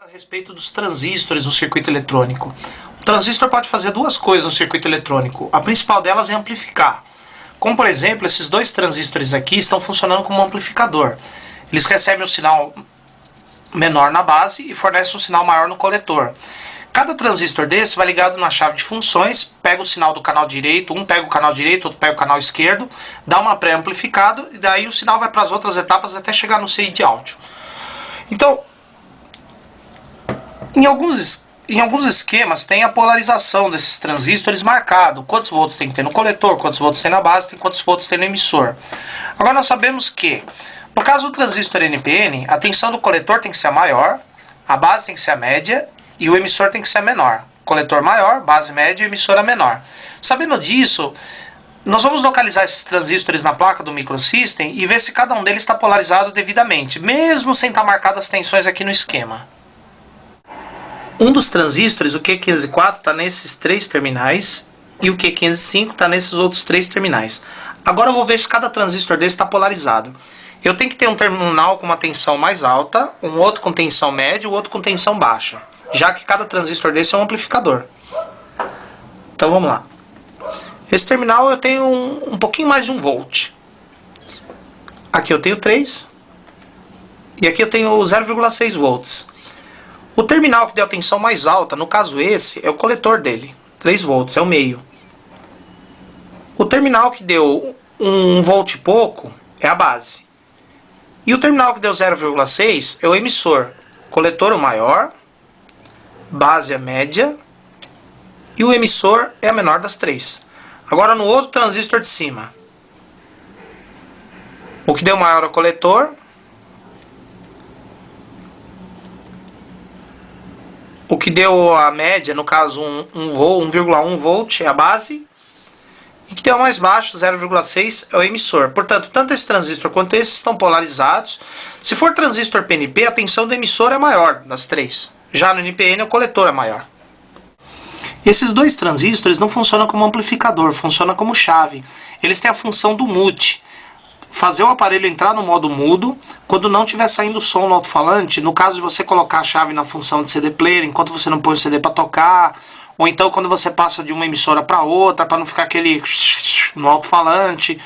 A respeito dos transistores no circuito eletrônico. O transistor pode fazer duas coisas no circuito eletrônico. A principal delas é amplificar. Como, por exemplo, esses dois transistores aqui estão funcionando como um amplificador. Eles recebem um sinal menor na base e fornecem um sinal maior no coletor. Cada transistor desse vai ligado na chave de funções, pega o sinal do canal direito, um pega o canal direito, outro pega o canal esquerdo, dá uma pré-amplificado e daí o sinal vai para as outras etapas até chegar no CI de áudio. Então, em alguns esquemas tem a polarização desses transistores marcado. Quantos volts tem que ter no coletor, quantos volts tem na base, quantos volts tem no emissor. Agora nós sabemos que, no caso do transistor NPN, a tensão do coletor tem que ser a maior, a base tem que ser a média e o emissor tem que ser menor. Coletor maior, base média e emissora menor. Sabendo disso, nós vamos localizar esses transistores na placa do microsystem e ver se cada um deles está polarizado devidamente, mesmo sem estar marcadas as tensões aqui no esquema. Um dos transistores, o Q504, está nesses três terminais e o Q505 está nesses outros três terminais. Agora eu vou ver se cada transistor desse está polarizado. Eu tenho que ter um terminal com uma tensão mais alta, um outro com tensão média e o outro com tensão baixa, já que cada transistor desse é um amplificador. Então vamos lá. Esse terminal eu tenho um pouquinho mais de 1 volt. Aqui eu tenho 3 e aqui eu tenho 0,6 volts. O terminal que deu a tensão mais alta, no caso esse, é o coletor dele, 3 volts, é o meio. O terminal que deu 1 volt e pouco é a base. E o terminal que deu 0,6 é o emissor. Coletor o maior, base a média e o emissor é a menor das três. Agora no outro transistor de cima, o que deu maior é o coletor, o que deu a média, no caso 1,1 volt é a base, e que deu mais baixo, 0,6 é o emissor. Portanto, tanto esse transistor quanto esse estão polarizados. Se for transistor PNP, a tensão do emissor é maior das três. Já no NPN, o coletor é maior. Esses dois transistores não funcionam como amplificador, funcionam como chave. Eles têm a função do mute, fazer o aparelho entrar no modo mudo quando não estiver saindo som no alto-falante. No caso de você colocar a chave na função de CD player enquanto você não põe o CD para tocar, ou então quando você passa de uma emissora para outra, para não ficar aquele no alto-falante.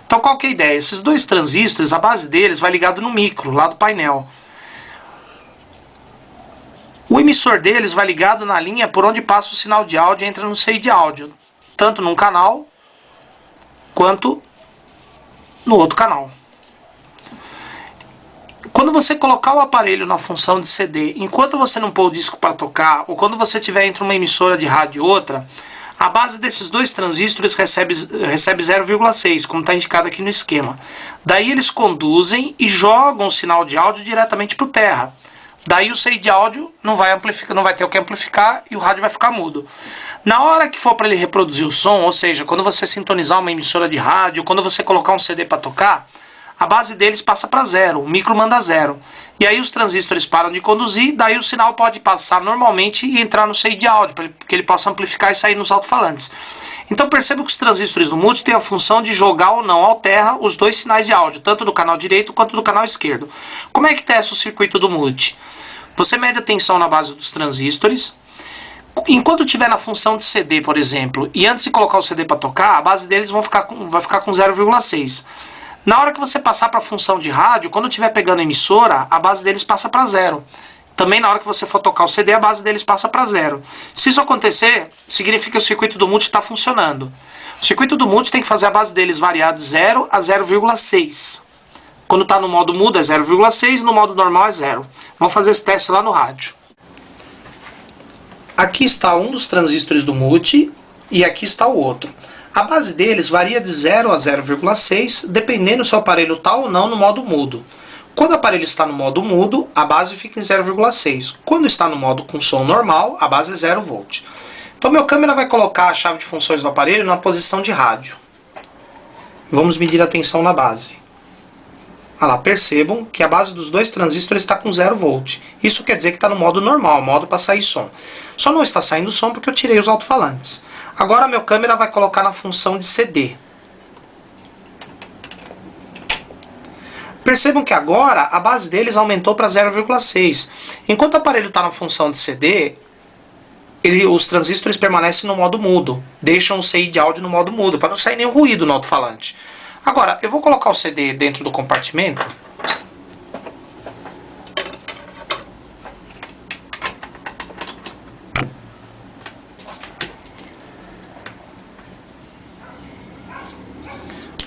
Então qual que é a ideia? Esses dois transistores, a base deles vai ligado no micro, lá do painel. O emissor deles vai ligado na linha por onde passa o sinal de áudio e entra no CI de áudio, tanto num canal quanto no outro canal. Quando você colocar o aparelho na função de CD, enquanto você não pôr o disco para tocar, ou quando você tiver entre uma emissora de rádio e outra, a base desses dois transistores recebe 0,6, como está indicado aqui no esquema. Daí eles conduzem e jogam o sinal de áudio diretamente para o terra. Daí o CI de áudio não vai ter o que amplificar e o rádio vai ficar mudo. Na hora que for para ele reproduzir o som, ou seja, quando você sintonizar uma emissora de rádio, quando você colocar um CD para tocar, a base deles passa para 0, o micro manda 0. E aí os transistores param de conduzir, daí o sinal pode passar normalmente e entrar no CI de áudio, para que ele possa amplificar e sair nos alto-falantes. Então perceba que os transistores do mute têm a função de jogar ou não ao terra os dois sinais de áudio, tanto do canal direito quanto do canal esquerdo. Como é que testa o circuito do mute? Você mede a tensão na base dos transistores. Enquanto estiver na função de CD, por exemplo, e antes de colocar o CD para tocar, a base deles vai ficar com 0,6. Na hora que você passar para a função de rádio, quando estiver pegando a emissora, a base deles passa para 0. Também na hora que você for tocar o CD, a base deles passa para 0. Se isso acontecer, significa que o circuito do mute está funcionando. O circuito do mute tem que fazer a base deles variar de 0 a 0,6. Quando está no modo mudo é 0,6, no modo normal é 0. Vamos fazer esse teste lá no rádio. Aqui está um dos transistores do mute e aqui está o outro. A base deles varia de 0 a 0,6, dependendo se o aparelho está ou não no modo mudo. Quando o aparelho está no modo mudo, a base fica em 0,6. Quando está no modo com som normal, a base é 0 volt. Então meu câmera vai colocar a chave de funções do aparelho na posição de rádio. Vamos medir a tensão na base. Olha lá, percebam que a base dos dois transistores está com 0 volt. Isso quer dizer que está no modo normal, modo para sair som. Só não está saindo som porque eu tirei os alto-falantes. Agora a minha câmera vai colocar na função de CD. percebam que agora a base deles aumentou para 0,6. Enquanto o aparelho está na função de CD, os transistores permanecem no modo mudo, deixam o CI de áudio no modo mudo, para não sair nenhum ruído no alto-falante. Agora, eu vou colocar o CD dentro do compartimento.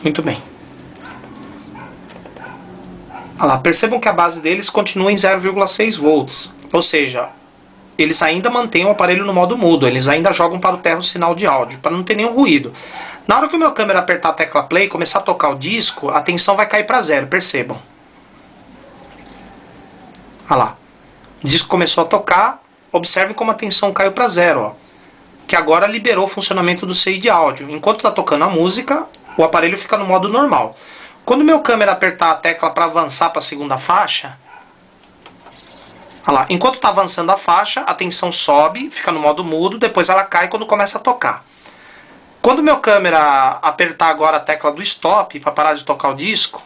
Muito bem. Olha lá, percebam que a base deles continua em 0,6 volts, ou seja, eles ainda mantêm o aparelho no modo mudo, eles ainda jogam para o terra o sinal de áudio, para não ter nenhum ruído. Na hora que o meu câmera apertar a tecla play e começar a tocar o disco, a tensão vai cair para zero, percebam. Olha lá, o disco começou a tocar, observem como a tensão caiu para zero, ó, que agora liberou o funcionamento do CI de áudio. Enquanto está tocando a música, o aparelho fica no modo normal. Quando meu câmera apertar a tecla para avançar para a segunda faixa, olha lá, enquanto está avançando a faixa, a tensão sobe, fica no modo mudo, depois ela cai quando começa a tocar. Quando meu câmera apertar agora a tecla do stop para parar de tocar o disco,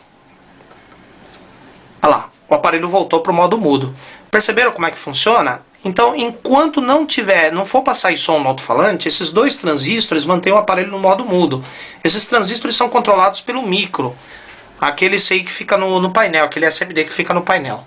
olha lá, o aparelho voltou para o modo mudo. Perceberam como é que funciona? Então, enquanto não for para sair som no alto-falante, esses dois transistores mantêm o aparelho no modo mudo. Esses transistores são controlados pelo micro, aquele CI que fica no painel, aquele SMD que fica no painel.